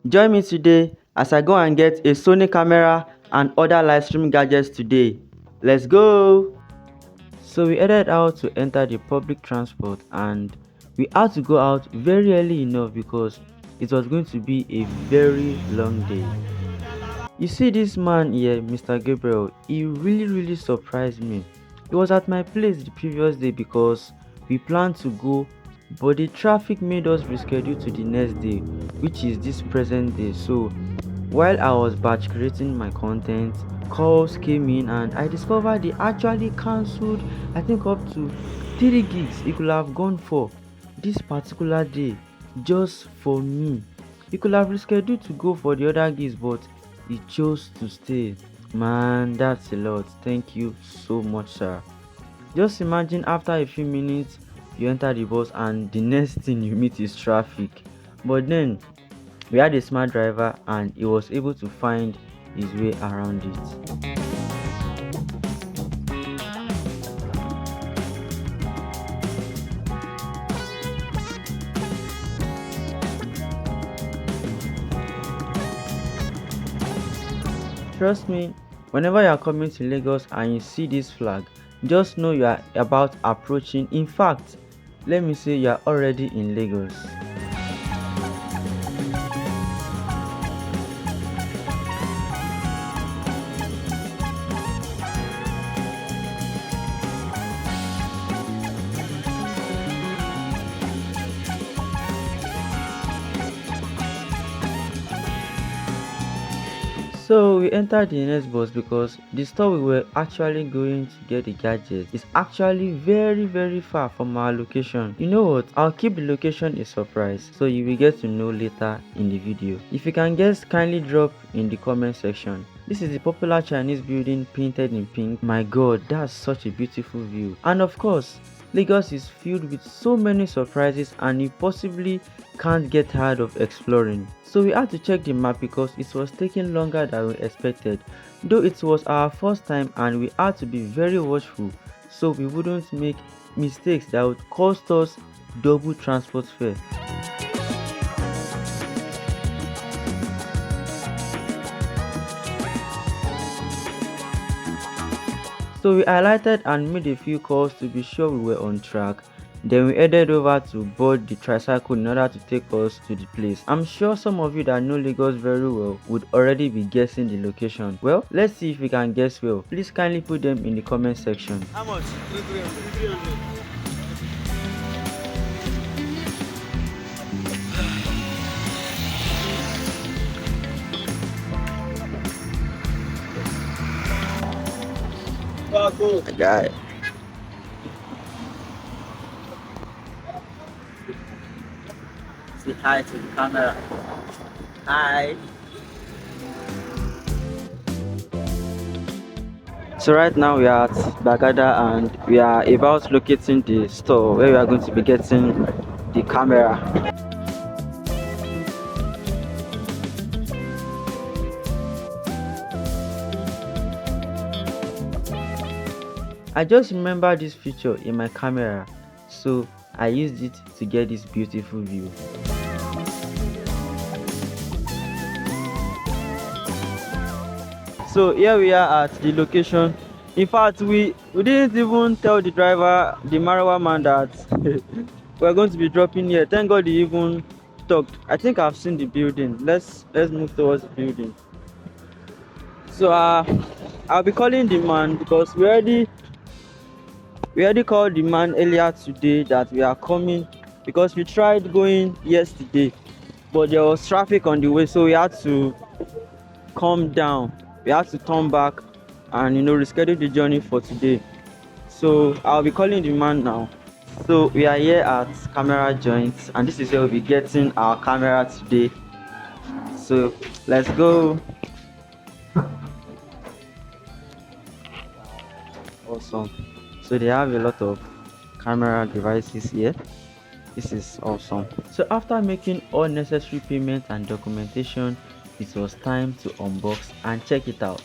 Join me today as I go and get a Sony camera and other live streaming gadgets today. Let's go! So we headed out to enter the public transport and we had to go out very early enough because it was going to be a very long day. You see this man here, Mr. Gabriel, he really surprised me. He was at my place the previous day because we planned to go, but the traffic made us reschedule to the next day, which is this present day. So while I was batch creating my content, calls came in and I discovered they actually cancelled I think up to 3 gigs it could have gone for this particular day just for me. He could have rescheduled to go for the other gigs, but he chose to stay. Man, that's a lot. Thank you so much, sir. Just imagine after a few minutes you enter the bus and the next thing you meet is traffic. But then we had a smart driver and he was able to find his way around it. Trust me, whenever you are coming to Lagos and you see this flag, just know you are about approaching. In fact, let me say you are already in Lagos. So we entered the next bus because the store we were actually going to get the gadget is actually very far from our location. You know what? I'll keep the location a surprise so you will get to know later in the video. If you can guess, kindly drop in the comment section. This is the popular Chinese building painted in pink. My god, that's such a beautiful view. And of course, Lagos is filled with so many surprises and you possibly can't get tired of exploring. So we had to check the map because it was taking longer than we expected. Though it was our first time and we had to be very watchful so we wouldn't make mistakes that would cost us double transport fare. So we highlighted and made a few calls to be sure we were on track. Then we headed over to board the tricycle in order to take us to the place. I'm sure some of you that know Lagos very well would already be guessing the location. Well, let's see if we can guess well. Please kindly put them in the comment section. How much? 300. I got it. Say hi to the camera. Hi. So right now we are at Bagada and we are about locating the store where we are going to be getting the camera. I just remember this feature in my camera, so I used it to get this beautiful view. So here we are at the location. In fact, we didn't even tell the driver, the Marawa man, that we're going to be dropping here. Thank God he even talked. I think I've seen the building. Let's move towards the building. So I'll be calling the man because we already called the man earlier today that we are coming because we tried going yesterday, but there was traffic on the way, so we had to calm down. We had to turn back and reschedule the journey for today. So I'll be calling the man now. So we are here at camera joints and this is where we'll be getting our camera today. So let's go. Awesome. So they have a lot of camera devices here. This is awesome. So after making all necessary payments and documentation, it was time to unbox and check it out.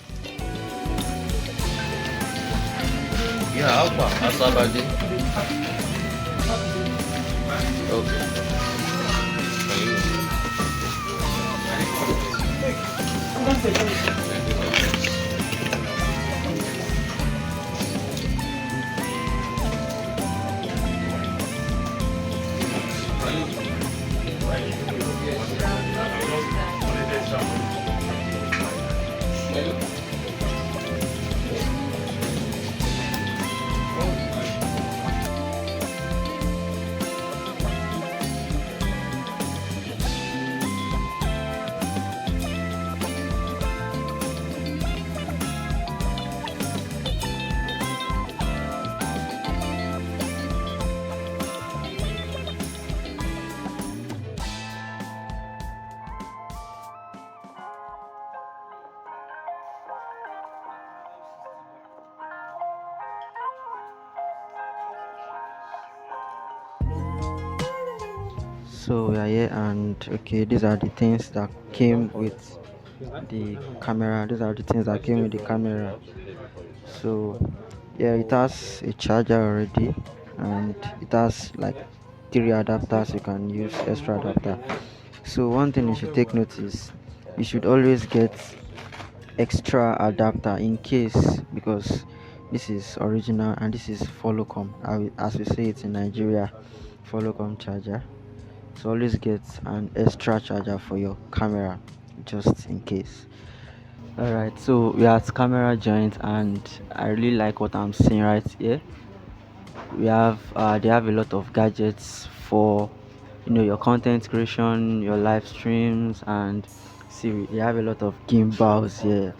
Yeah, Alpha, Asabadi. Okay. So we are here, and okay, these are the things that came with the camera. These are the things that came with the camera. So yeah, it has a charger already, and it has like three adapters. You can use extra adapter. So one thing you should take notice, you should always get extra adapter in case, because this is original and this is Folocom, as we say it in Nigeria, Folocom charger. So always get an extra charger for your camera just in case. Alright, so we are at camera joint, and I really like what I'm seeing right here. We have they have a lot of gadgets for your content creation, your live streams, and see, they have a lot of gimbals here,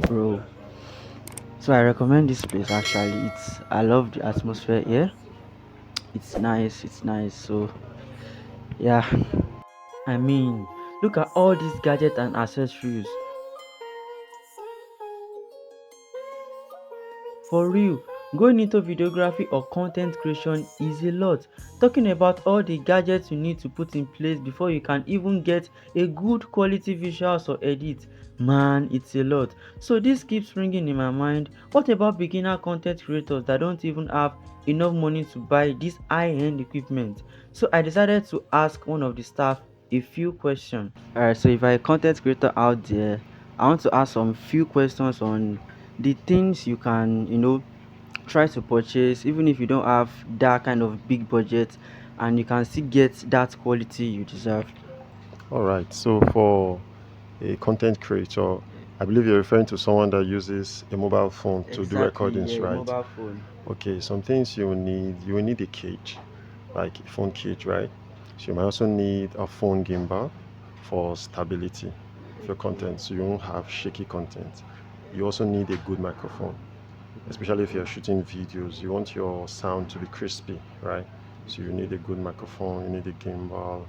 bro. So I recommend this place actually. I love the atmosphere here. It's nice, it's nice. So yeah, I mean, look at all these gadgets and accessories. For real, going into videography or content creation is a lot. Talking about all the gadgets you need to put in place before you can even get a good quality visuals or edit. Man, it's a lot. So this keeps ringing in my mind. What about beginner content creators that don't even have enough money to buy this high-end equipment? So I decided to ask one of the staff a few questions. Alright, so if I a content creator out there, I want to ask some few questions on the things you can try to purchase even if you don't have that kind of big budget, and you can still get that quality you deserve. All right. So for a content creator, I believe you're referring to someone that uses a mobile phone to do Exactly, recordings, yeah, right? mobile phone. Okay. Some things you will need. You will need a cage, like a phone cage, right? So you might also need a phone gimbal for stability of your content, so you won't have shaky content. You also need a good microphone, especially if you're shooting videos. You want your sound to be crispy, right? So you need a good microphone. You need a gimbal.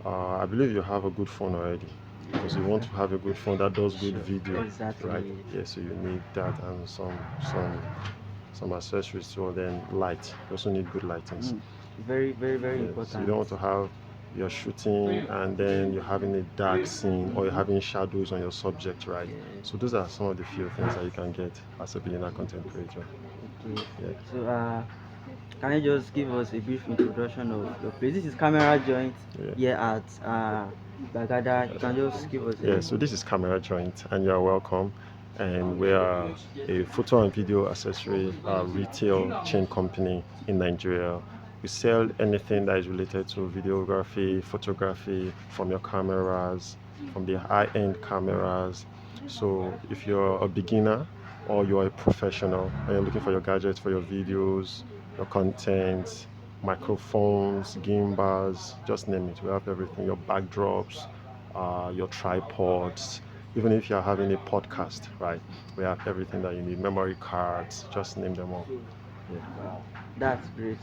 I believe you have a good phone already, because you want to have a good phone that does good video, right? Exactly. Yeah, so you need that and some accessories too. Then light. You also need good lightings. Very, very, very Yeah, so you don't want important. to have you're shooting and then you're having a dark scene or you're having shadows on your subject, right? Yes. So those are some of the few things that you can get as a beginner content creator. Okay. Yeah. So can you just give us a brief introduction of your place? This is camera joint Yeah. here at Bagada. You can just give us Yeah, so this is Camera Joint, and you're welcome. And we are a photo and video accessory retail chain company in Nigeria. We sell anything that is related to videography, photography, from your cameras, from the high-end cameras. So if you're a beginner or you're a professional and you're looking for your gadgets for your videos, your content, microphones, gimbals, just name it. We have everything. Your backdrops, your tripods. Even if you're having a podcast, right? We have everything that you need. Memory cards, just name them all. Yeah. Wow, that's great.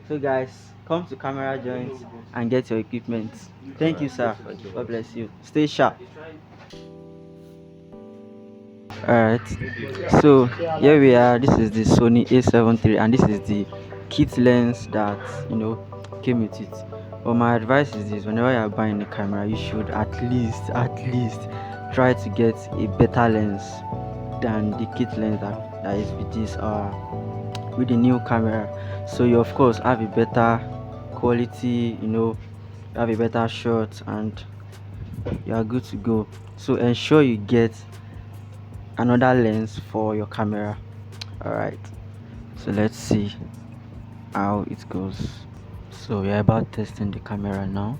So guys, come to camera joints and get your equipment. Thank you, sir. Thank you. God bless you. Stay sharp. Alright, so here we are. This is the Sony A7 III, and this is the kit lens that came with it. But my advice is this: whenever you are buying a camera, you should at least try to get a better lens than the kit lens that is with this with the new camera. So you of course have a better quality, have a better shot, and you are good to go. So ensure you get another lens for your camera. All right, so let's see how it goes. So we are about testing the camera now.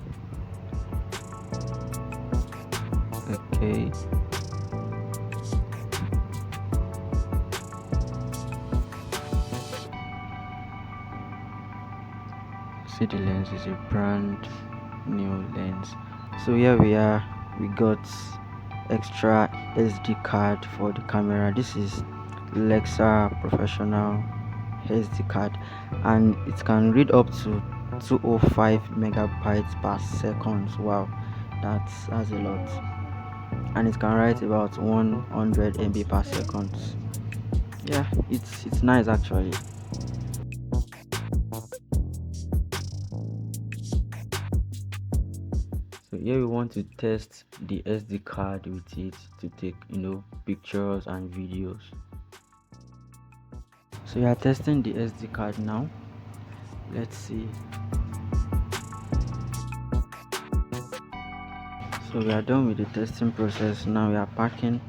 Okay, see, the lens is a brand new lens. So here we are, we got extra SD card for the camera. This is Lexa Professional SD card, and it can read up to 205 megabytes per second. Wow, that's a lot. And it can write about 100 MB per second. Yeah, it's nice actually. So here we want to test the SD card with it to take pictures and videos. So we are testing the SD card now. Let's see. So we are done with the testing process. Now we are packing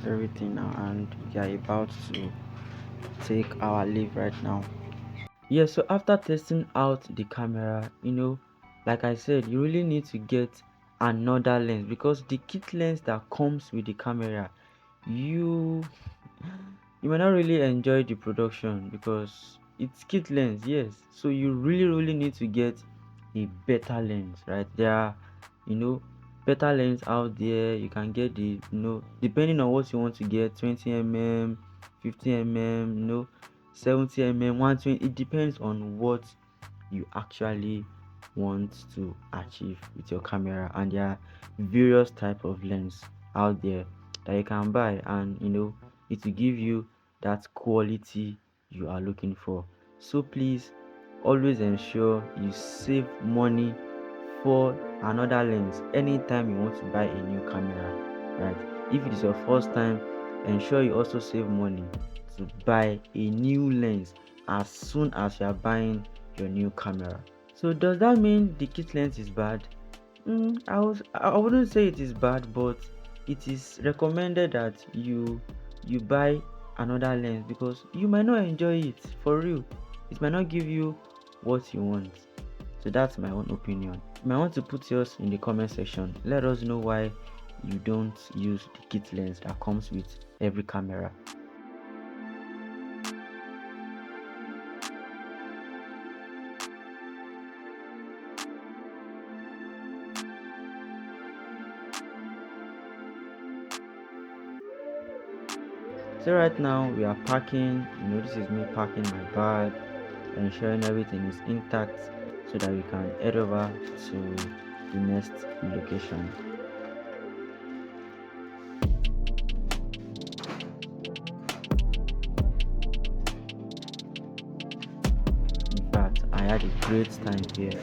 everything now, and we are about to take our leave right now. Yeah, so after testing out the camera, like I said, you really need to get another lens, because the kit lens that comes with the camera, you you might not really enjoy the production because it's kit lens, yes. So you really need to get a better lens, right? There are better lens out there. You can get the depending on what you want to get, 20 mm, 50 mm, 70 mm, 120. It depends on what you actually want to achieve with your camera, and there are various type of lens out there that you can buy, and it will give you that quality you are looking for. So please always ensure you save money for another lens anytime you want to buy a new camera, right? If it is your first time, ensure you also save money to buy a new lens as soon as you are buying your new camera. So does that mean the kit lens is bad? I wouldn't say it is bad, but it is recommended that you buy another lens, because you might not enjoy it for real. It might not give you what you want. So that's my own opinion. You might want to put yours in the comment section. Let us know why you don't use the kit lens that comes with every camera. So right now we are packing. This is me packing my bag, ensuring everything is intact so that we can head over to the next location. In fact, I had a great time here.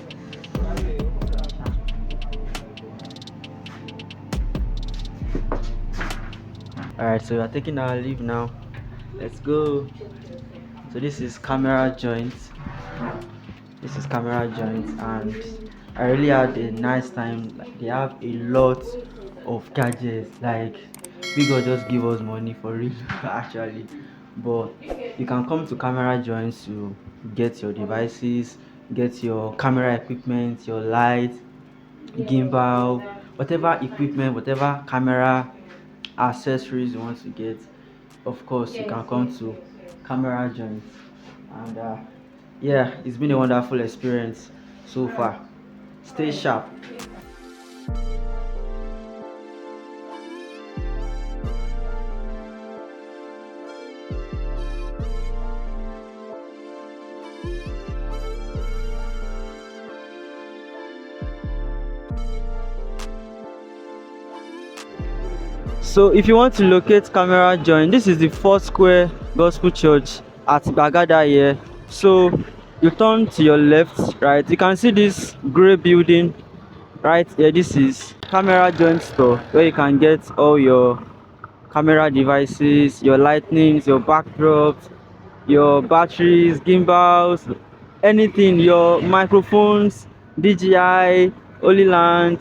Alright, so we are taking our leave now. Let's go. So this is camera joints. And I really had a nice time. Like, they have a lot of gadgets. Like, we God just give us money for real actually. But you can come to camera joints to get your devices, get your camera equipment, your light, gimbal, whatever equipment, whatever camera accessories you want to get. Of course, you can come to camera joints. And yeah, it's been a wonderful experience so far. Stay sharp. So if you want to locate camera joint, this is the Fourth Square Gospel Church at Bagada here. So you turn to your left, right? You can see this gray building right here. This is camera joint store, where you can get all your camera devices, your lightnings, your backdrops, your batteries, gimbals, anything, your microphones, DJI, Holyland,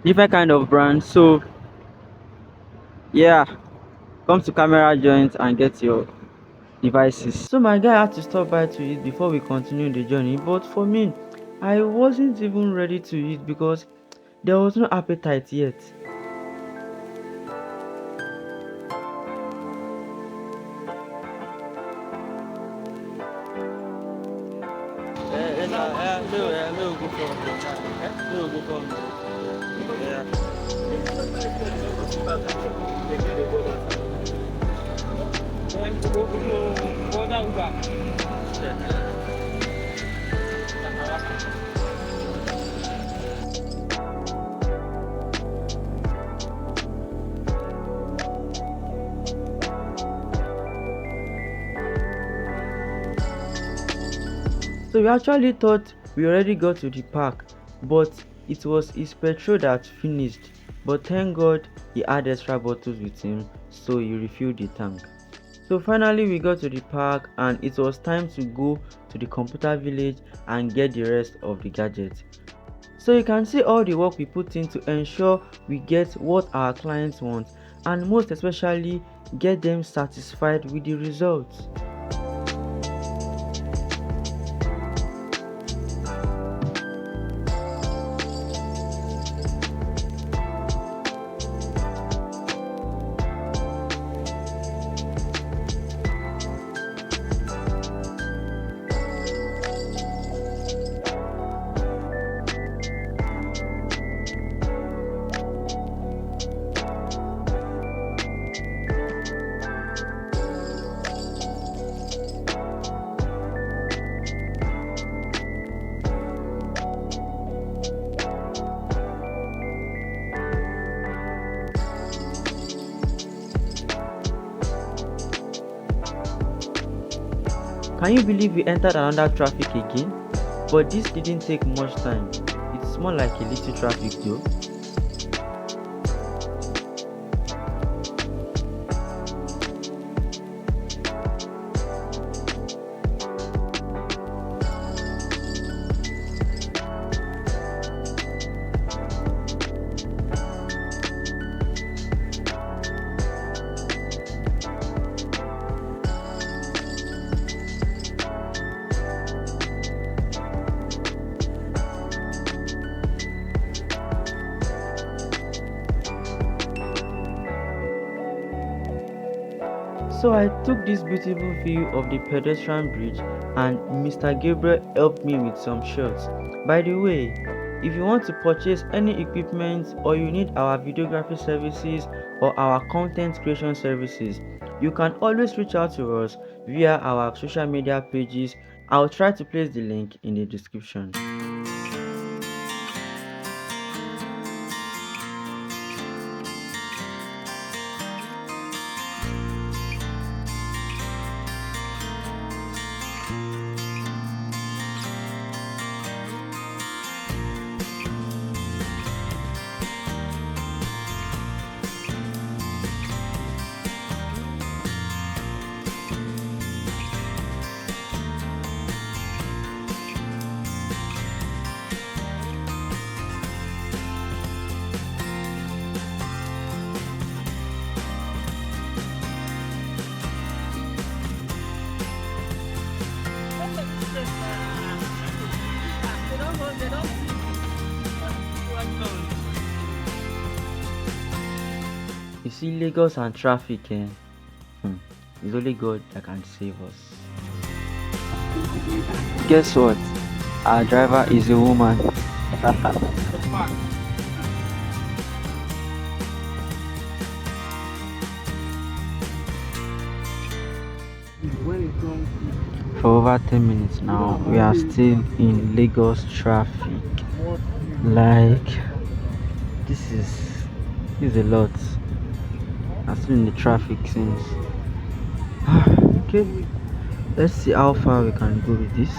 different kind of brands. So yeah, come to camera joint and get your devices. So my guy had to stop by to eat before we continue the journey, but for me, I wasn't even ready to eat because there was no appetite yet. So we actually thought we already got to the park, but it was his petrol that finished. But thank God he had extra bottles with him, so he refilled the tank. So finally we got to the park and it was time to go to the computer village and get the rest of the gadgets. So you can see all the work we put in to ensure we get what our clients want and most especially get them satisfied with the results. Can you believe we entered another traffic again? But this didn't take much time. It's more like a little traffic though. So I took this beautiful view of the pedestrian bridge and Mr. Gabriel helped me with some shots. By the way, if you want to purchase any equipment or you need our videography services or our content creation services, you can always reach out to us via our social media pages. I'll try to place the link in the description. You see, Lagos and traffic, it's only God that can save us. Guess what? Our driver is a woman. For over 10 minutes now, we are still in Lagos traffic. Like, this is a lot. I'm still in the traffic since. Okay, let's see how far we can go with this.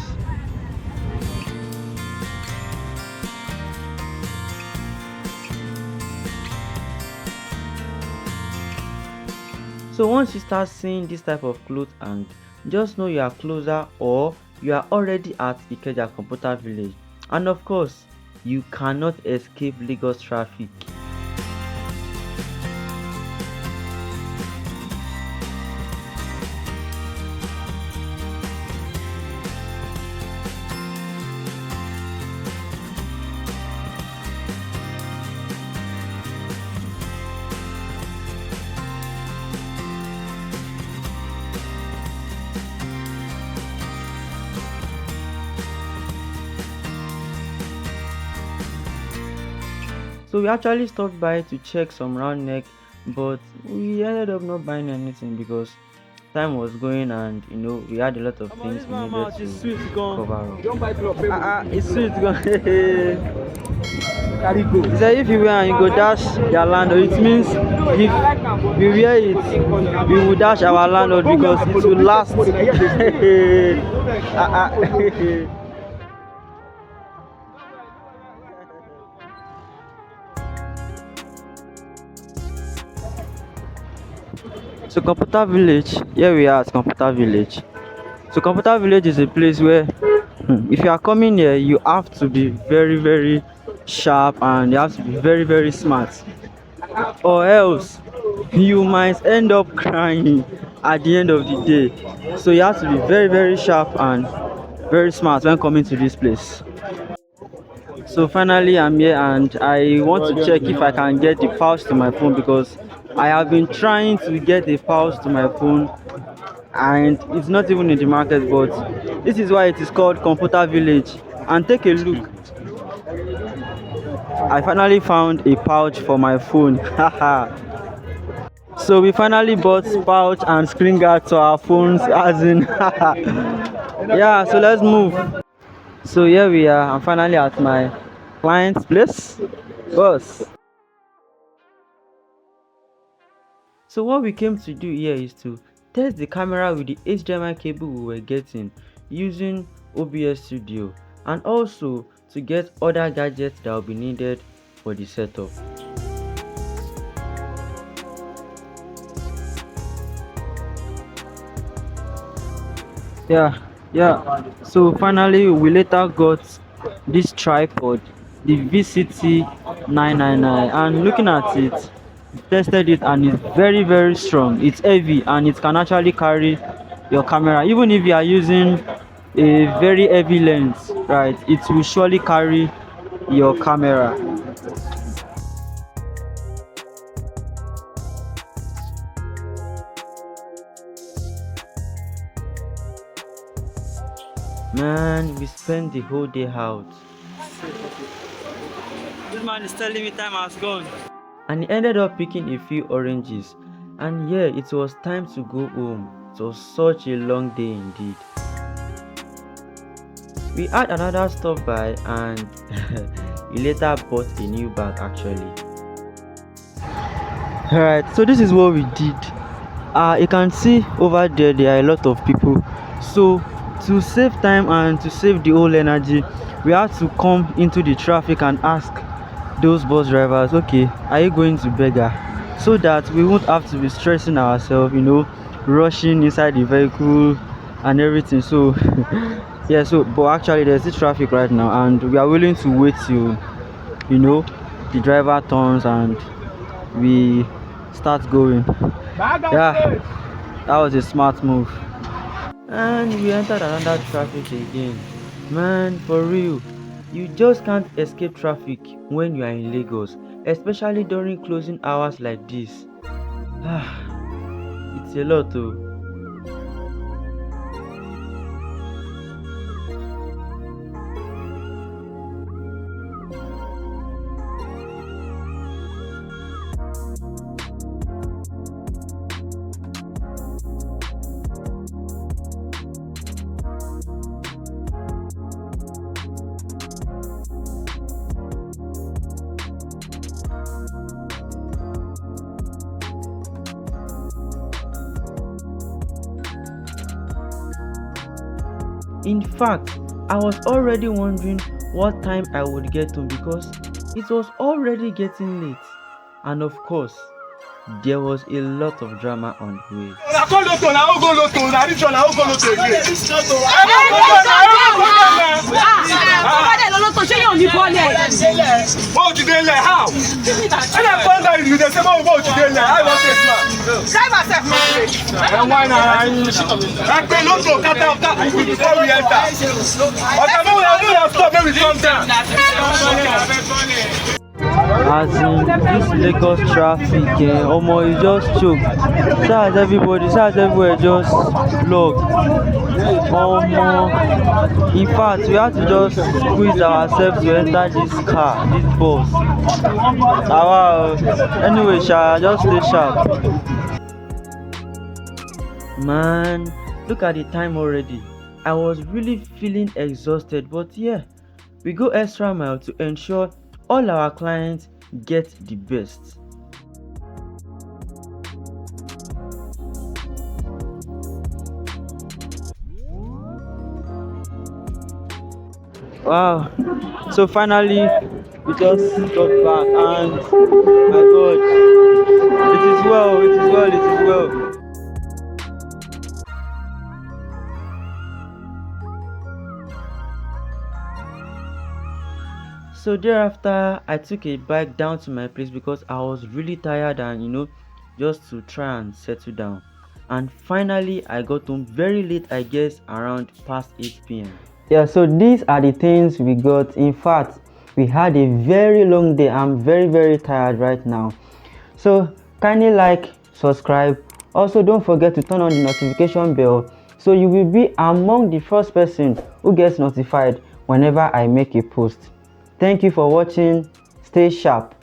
So once you start seeing this type of clothes and just know you are closer or you are already at Ikeja Computer Village. And of course, You cannot escape Lagos traffic. So we actually stopped by to check some round neck, but we ended up not buying anything because time was going and we had a lot of things we needed to cover up. It's sweet gone. He said if you wear and you go dash your landlord, it means if we wear it, we will dash our landlord because it will last. So Computer Village, here we are at Computer Village. So Computer Village is a place where if you are coming here, you have to be very, very sharp and you have to be very, very smart, or else you might end up crying at the end of the day. So you have to be very, very sharp and very smart when coming to this place. So finally I'm here and I want to check if I can get the pouch to my phone because I have been trying to get a pouch to my phone and it's not even in the market, but this is why it is called Computer Village. And take a look, I finally found a pouch for my phone. So we finally bought pouch and screen guard to our phones, as in yeah, so let's move. So here we are, I'm finally at my client's place. Boss. So what we came to do here is to test the camera with the HDMI cable we were getting using OBS Studio, and also to get other gadgets that will be needed for the setup. Yeah, so finally we later got this tripod, the VCT 999, and looking at it, tested it and it's very, very strong. It's heavy and it can actually carry your camera. Even if you are using a very heavy lens, right, it will surely carry your camera. Man, we spent the whole day out. This man is telling me time has gone. And he ended up picking a few oranges. And yeah, it was time to go home. It was such a long day indeed. We had another stop by and he later bought a new bag actually. Alright, so this is what we did. You can see over there are a lot of people. So to save time and to save the whole energy, we had to come into the traffic and ask those bus drivers, okay, are you going to Berger, so that we won't have to be stressing ourselves, rushing inside the vehicle and everything. So yeah, so but actually there's this traffic right now and we are willing to wait till the driver turns and we start going. Yeah, that was a smart move. And we entered another traffic again. Man, for real, you just can't escape traffic when you are in Lagos, especially during closing hours like this. It's a lot though. In fact, I was already wondering what time I would get home because it was already getting late. And of course, there was a lot of drama on the way. As in this Lagos traffic, omo, you just choke. As everywhere just blocked. Omo, in fact, we had to just squeeze ourselves to enter this car, this bus. Wow. Anyway, just stay sharp. Man, look at the time already. I was really feeling exhausted, but yeah, we go extra mile to ensure all our clients get the best. Wow, so finally we just got back, and my god, it is well. So thereafter, I took a bike down to my place because I was really tired, and just to try and settle down. And finally, I got home very late, I guess around past 8 p.m. Yeah, so these are the things we got. In fact, we had a very long day. I'm very tired right now. So kindly like, subscribe. Also, don't forget to turn on the notification bell so you will be among the first person who gets notified whenever I make a post. Thank you for watching. Stay sharp.